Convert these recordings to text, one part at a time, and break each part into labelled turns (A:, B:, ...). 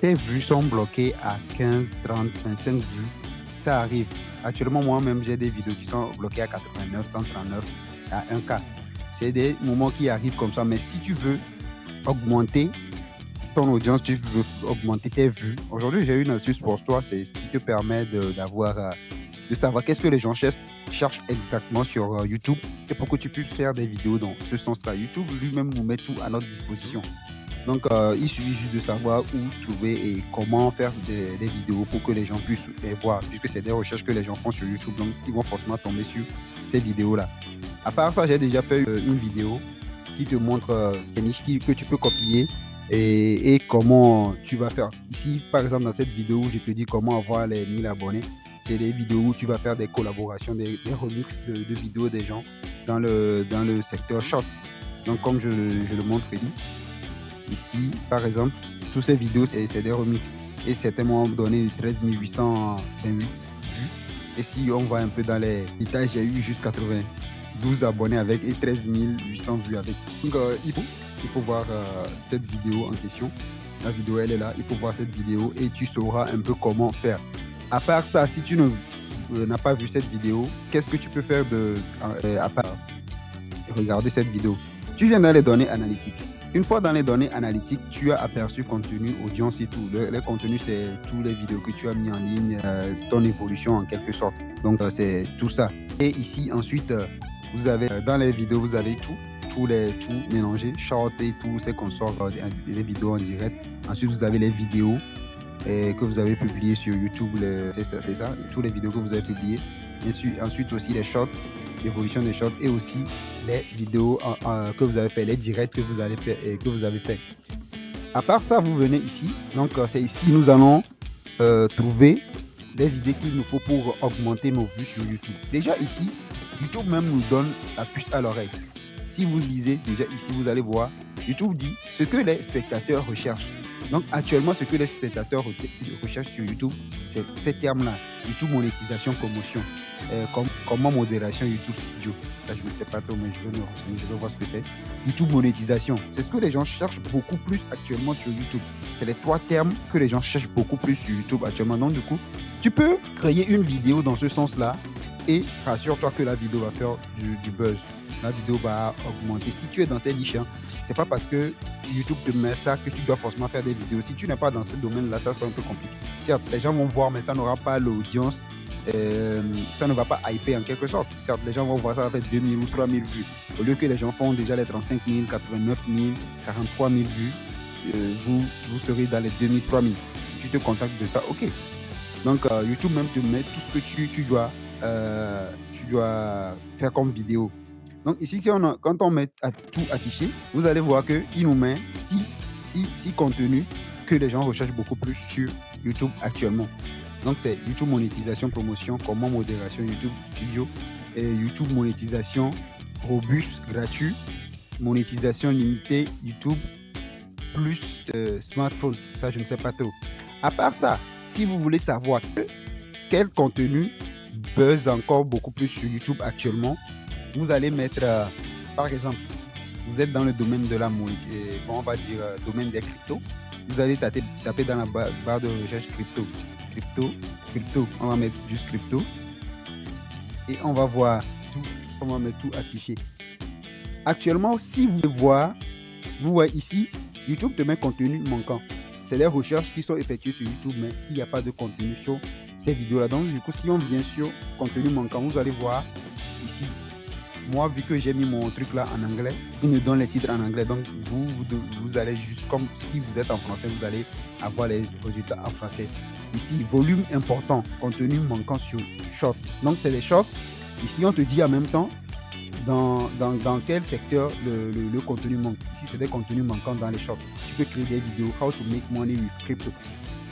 A: tes vues sont bloquées à 15, 30, 25 vues. Ça arrive. Actuellement, moi-même, j'ai des vidéos qui sont bloquées à 89, 139, à 1K. C'est des moments qui arrivent comme ça. Mais si tu veux augmenter ton audience, tu veux augmenter tes vues, aujourd'hui, j'ai une astuce pour toi. C'est ce qui te permet de savoir qu'est-ce que les gens cherchent exactement sur YouTube et pour que tu puisses faire des vidéos dans ce sens-là. YouTube lui-même nous met tout à notre disposition. Donc, il suffit juste de savoir où trouver et comment faire des vidéos pour que les gens puissent les voir, puisque c'est des recherches que les gens font sur YouTube. Donc, ils vont forcément tomber sur ces vidéos-là. À part ça, j'ai déjà fait une vidéo qui te montre des niches que tu peux copier et comment tu vas faire. Ici, par exemple, dans cette vidéo où je te dis comment avoir les 1000 abonnés, c'est des vidéos où tu vas faire des collaborations, des remixes de vidéos des gens dans le secteur short. Donc, comme je le montre ici, par exemple, toutes ces vidéos, c'est des remixes. Et certains m'ont donné 13 828 vues. Et si on va un peu dans les détails, j'ai eu juste 92 abonnés avec et 13 800 vues avec. Donc, il faut voir cette vidéo en question. La vidéo, elle est là. Il faut voir cette vidéo et tu sauras un peu comment faire. À part ça, si tu n'as pas vu cette vidéo, qu'est-ce que tu peux faire à part regarder cette vidéo? Tu viens dans les données analytiques. Une fois dans les données analytiques, tu as aperçu contenu, audience et tout. Les contenus, c'est tous les vidéos que tu as mis en ligne, ton évolution en quelque sorte. Donc, c'est tout ça. Et ici, ensuite, vous avez dans les vidéos, vous avez tout mélangé, short et tout, c'est qu'on sort les vidéos en direct. Ensuite, vous avez les vidéos que vous avez publiées sur YouTube, c'est ça, toutes les vidéos que vous avez publiées. Ensuite aussi les shorts, l'évolution des shorts et aussi les vidéos que vous avez fait, les directs que vous avez fait. À part ça, vous venez ici. Donc, c'est ici nous allons trouver les idées qu'il nous faut pour augmenter nos vues sur YouTube. Déjà ici, YouTube même nous donne la puce à l'oreille. Si vous lisez déjà ici, vous allez voir, YouTube dit ce que les spectateurs recherchent. Donc actuellement, ce que les spectateurs recherchent sur YouTube, c'est ces termes-là. YouTube monétisation, promotion, comment modération YouTube Studio. Ça, je ne sais pas trop, mais je vais me renseigner, je vais voir ce que c'est. YouTube monétisation, c'est ce que les gens cherchent beaucoup plus actuellement sur YouTube. C'est les 3 termes que les gens cherchent beaucoup plus sur YouTube actuellement. Donc du coup, tu peux créer une vidéo dans ce sens-là et rassure-toi que la vidéo va faire du buzz. La vidéo va augmenter. Si tu es dans ces niches, c'est pas parce que YouTube te met ça que tu dois forcément faire des vidéos. Si tu n'es pas dans ce domaine-là, ça sera un peu compliqué. Certes, les gens vont voir, mais ça n'aura pas l'audience. Ça ne va pas hyper en quelque sorte. Certes, les gens vont voir ça avec 2000 ou 3000 vues. Au lieu que les gens font déjà les 35 000, 89 000, 43 000 vues, vous serez dans les 2000, 3000. Si tu te contactes de ça, ok. Donc, YouTube même te met tout ce que tu dois faire comme vidéo. Donc ici, quand on met tout affiché, vous allez voir qu'il nous met 6 contenus que les gens recherchent beaucoup plus sur YouTube actuellement. Donc c'est YouTube monétisation, promotion, comment modération YouTube Studio, et YouTube monétisation robuste, gratuit, monétisation limitée, YouTube plus smartphone. Ça, je ne sais pas trop. À part ça, si vous voulez savoir quel contenu buzz encore beaucoup plus sur YouTube actuellement, vous allez mettre, par exemple, vous êtes dans le domaine de la monnaie, on va dire domaine des cryptos. Vous allez taper dans la barre de recherche crypto. On va mettre juste crypto. Et on va voir tout, on va mettre tout affiché. Actuellement, si vous voulez voir, vous voyez ici, YouTube te met contenu manquant. C'est des recherches qui sont effectuées sur YouTube, mais il n'y a pas de contenu sur ces vidéos-là. Donc, du coup, si on vient sur contenu manquant, vous allez voir ici. Moi, vu que j'ai mis mon truc là en anglais, il me donne les titres en anglais. Donc, vous allez juste, comme si vous êtes en français, vous allez avoir les résultats en français. Ici, volume important, contenu manquant sur short. Donc, c'est les shorts. Ici, on te dit en même temps dans quel secteur le contenu manque. Ici, c'est des contenus manquants dans les shorts. Tu peux créer des vidéos, how to make money with crypto.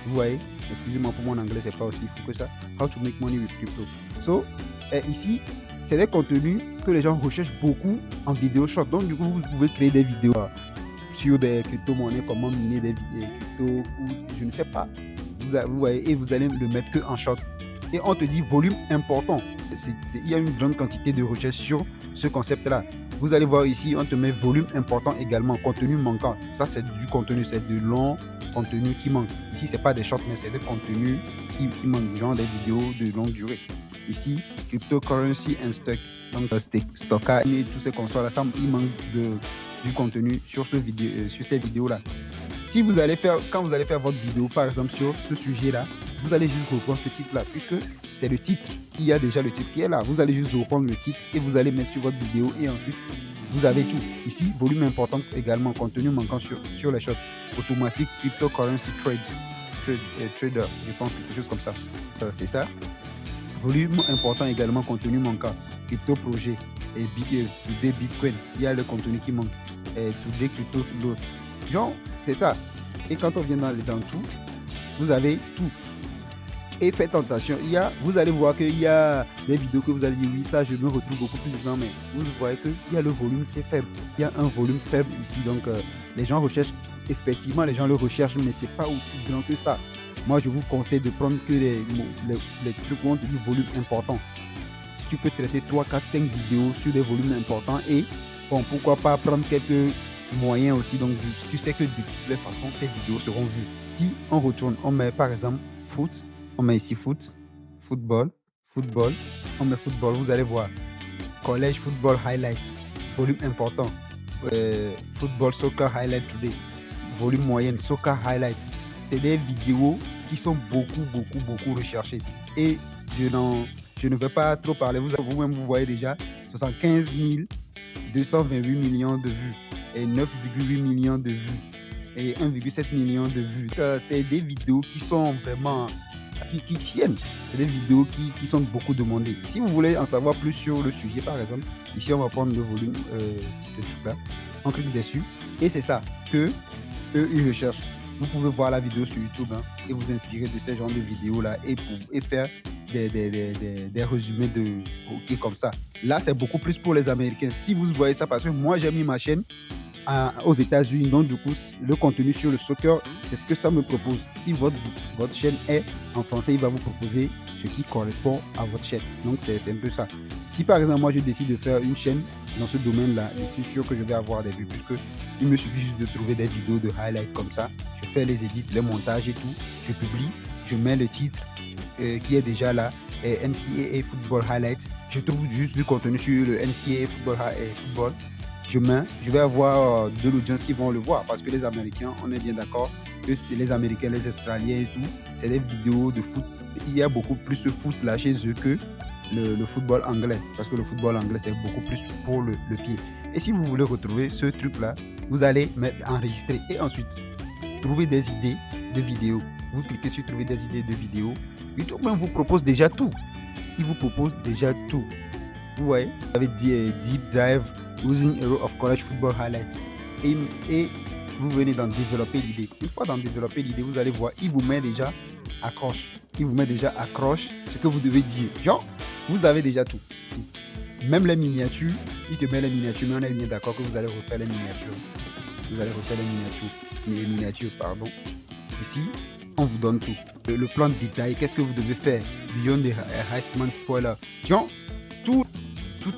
A: Vous voyez, excusez-moi pour mon anglais, c'est pas aussi fou que ça. How to make money with crypto. So, ici, c'est des contenus que les gens recherchent beaucoup en vidéo short. Donc, du coup, vous pouvez créer des vidéos sur des crypto-monnaies, comment miner des cryptos, ou je ne sais pas. Vous voyez, et vous allez le mettre que en short. Et on te dit volume important. Il y a une grande quantité de recherche sur ce concept-là. Vous allez voir ici, on te met volume important également, contenu manquant. Ça, c'est du contenu, c'est de long contenu qui manque. Ici, c'est pas des shorts, mais c'est des contenus qui manquent, genre des vidéos de longue durée. Ici, cryptocurrency and stock, donc stockage et tous ces consoles-là, il manque du contenu sur ces vidéos-là. Si vous allez faire, quand vous allez faire votre vidéo, par exemple, sur ce sujet-là, vous allez juste reprendre ce titre-là, puisque c'est le titre. Il y a déjà le titre qui est là. Vous allez juste reprendre le titre et vous allez mettre sur votre vidéo et ensuite, vous avez tout. Ici, volume important également, contenu manquant sur les shorts. Automatique, cryptocurrency trader, je pense, quelque chose comme ça. C'est ça. Volume important également, contenu manquant. Crypto projet et today Bitcoin. Il y a le contenu qui manque. Et today crypto l'autre. Genre, c'est ça. Et quand on vient dans tout, vous avez tout. Et faites attention, vous allez voir qu'il y a des vidéos que vous allez dire oui, ça je me retrouve beaucoup plus dedans, mais vous voyez qu'il y a le volume qui est faible. Il y a un volume faible ici, donc les gens recherchent, effectivement les gens le recherchent, mais c'est pas aussi grand que ça. Moi je vous conseille de prendre que les trucs où on te dit volume important. Si tu peux traiter 3, 4, 5 vidéos sur des volumes importants et bon, pourquoi pas prendre quelques moyens aussi, donc tu sais que de toutes les façons tes vidéos seront vues. Si on retourne, on met par exemple foot, on met ici football, on met football, vous allez voir, college football highlight, volume important, football soccer highlight today, volume moyenne, soccer highlight. C'est des vidéos qui sont beaucoup recherchées. Et je ne vais pas trop parler, vous-même vous voyez déjà 75 228 millions de vues et 9,8 millions de vues et 1,7 million de vues. C'est des vidéos qui sont vraiment qui tiennent. C'est des vidéos qui sont beaucoup demandées. Si vous voulez en savoir plus sur le sujet, par exemple, ici on va prendre le volume de tout là. On clique dessus et c'est ça que eux ils recherchent. Vous pouvez voir la vidéo sur YouTube et vous inspirer de ces genres de vidéos là et faire des résumés comme ça. Là, c'est beaucoup plus pour les Américains. Si vous voyez ça, parce que moi j'ai mis ma chaîne aux États-Unis, donc du coup le contenu sur le soccer, c'est ce que ça me propose. Si votre chaîne est en français, il va vous proposer ce qui correspond à votre chaîne. Donc c'est un peu ça. Si par exemple moi je décide de faire une chaîne dans ce domaine-là, je suis sûr que je vais avoir des vues, puisque il me suffit juste de trouver des vidéos de highlights comme ça. Je fais les édits, les montages et tout. Je publie, je mets le titre qui est déjà là, NCAA Football Highlights. Je trouve juste du contenu sur le NCAA Football. Je vais avoir de l'audience qui vont le voir, parce que les Américains, on est bien d'accord que les Américains, les Australiens et tout, c'est des vidéos de foot. Il y a beaucoup plus de foot là chez eux que le football anglais, parce que le football anglais c'est beaucoup plus pour le pied. Et si vous voulez retrouver ce truc là, vous allez enregistrer et ensuite trouver des idées de vidéos. Vous cliquez sur trouver des idées de vidéos. YouTube même vous propose déjà tout. Il vous propose déjà tout. Vous voyez, vous avez dit Deep Dive Using Hero of College Football Highlights. Et vous venez d'en développer l'idée. Une fois d'en développer l'idée, vous allez voir, il vous met déjà accroche. Il vous met déjà accroche ce que vous devez dire. Genre, vous avez déjà tout. Même les miniatures, il te met les miniatures, mais on est bien d'accord que vous allez refaire les miniatures. Vous allez refaire les miniatures, pardon. Ici, on vous donne tout. Le plan de détail, qu'est-ce que vous devez faire? Beyond the Heisman spoiler. Genre, tout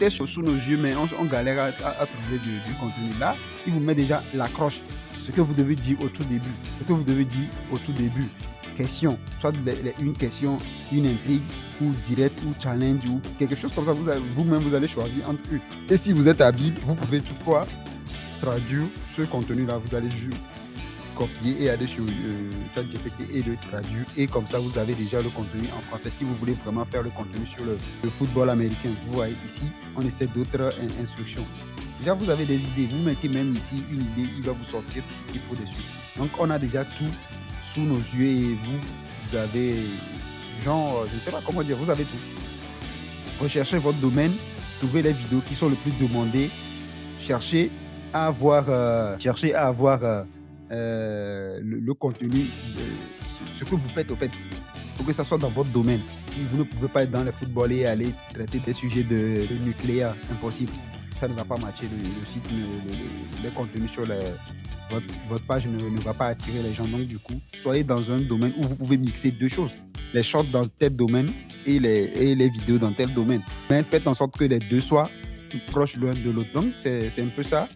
A: est sous nos yeux, mais on galère à trouver du contenu. Là, il vous met déjà l'accroche. Ce que vous devez dire au tout début. Question, soit une question, une intrigue, ou direct, ou challenge, ou quelque chose comme ça. Vous-même, vous allez choisir entre eux. Et si vous êtes habile, vous pouvez toutefois traduire ce contenu-là. Vous allez juste copier et aller sur ChatGPT et le traduire. Et comme ça, vous avez déjà le contenu en français. Si vous voulez vraiment faire le contenu sur le football américain, vous voyez ici, on essaie d'autres instructions. Déjà, vous avez des idées. Vous mettez même ici une idée, il va vous sortir tout ce qu'il faut dessus. Donc, on a déjà tout sous nos yeux et vous avez, genre, je ne sais pas comment dire, vous avez tout. Recherchez votre domaine, trouvez les vidéos qui sont le plus demandées, cherchez à avoir le contenu, ce que vous faites au fait. Il faut que ça soit dans votre domaine. Si vous ne pouvez pas être dans le football et aller traiter des sujets de nucléaire, impossible. Ça ne va pas matcher, le site, les contenus sur votre page ne va pas attirer les gens. Donc du coup, soyez dans un domaine où vous pouvez mixer deux choses. Les shorts dans tel domaine et les vidéos dans tel domaine. Mais faites en sorte que les deux soient proches l'un de l'autre. Donc c'est un peu ça.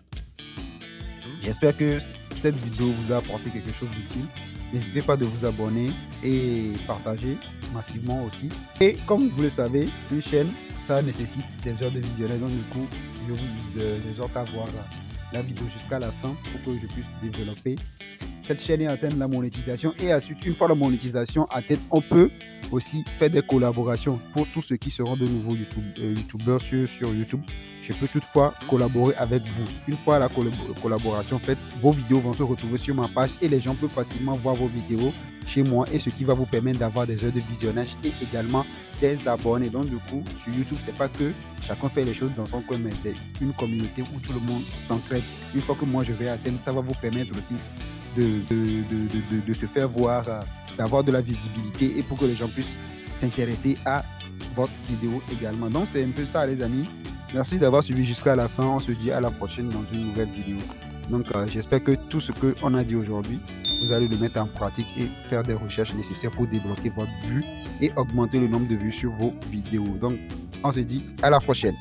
A: J'espère que cette vidéo vous a apporté quelque chose d'utile, n'hésitez pas de vous abonner et partager massivement aussi. Et comme vous le savez, une chaîne, ça nécessite des heures de visionnage. Donc du coup, je vous exhorte à voir la vidéo jusqu'à la fin pour que je puisse développer cette chaîne et atteindre la monétisation. Et ensuite, une fois la monétisation atteinte, on peut aussi faire des collaborations. Pour tous ceux qui seront de nouveaux youtubeurs sur YouTube, je peux toutefois collaborer avec vous. Une fois la collaboration faite, vos vidéos vont se retrouver sur ma page et les gens peuvent facilement voir vos vidéos chez moi, et ce qui va vous permettre d'avoir des heures de visionnage et également des abonnés. Donc du coup, sur YouTube, c'est pas que chacun fait les choses dans son coin, mais c'est une communauté où tout le monde s'entraide. Une fois que moi je vais atteindre, ça va vous permettre aussi de se faire voir, d'avoir de la visibilité et pour que les gens puissent s'intéresser à votre vidéo également. Donc c'est un peu ça les amis. Merci d'avoir suivi jusqu'à la fin. On se dit à la prochaine dans une nouvelle vidéo. Donc j'espère que tout ce qu'on a dit aujourd'hui, vous allez le mettre en pratique et faire des recherches nécessaires pour débloquer votre vue et augmenter le nombre de vues sur vos vidéos. Donc on se dit à la prochaine.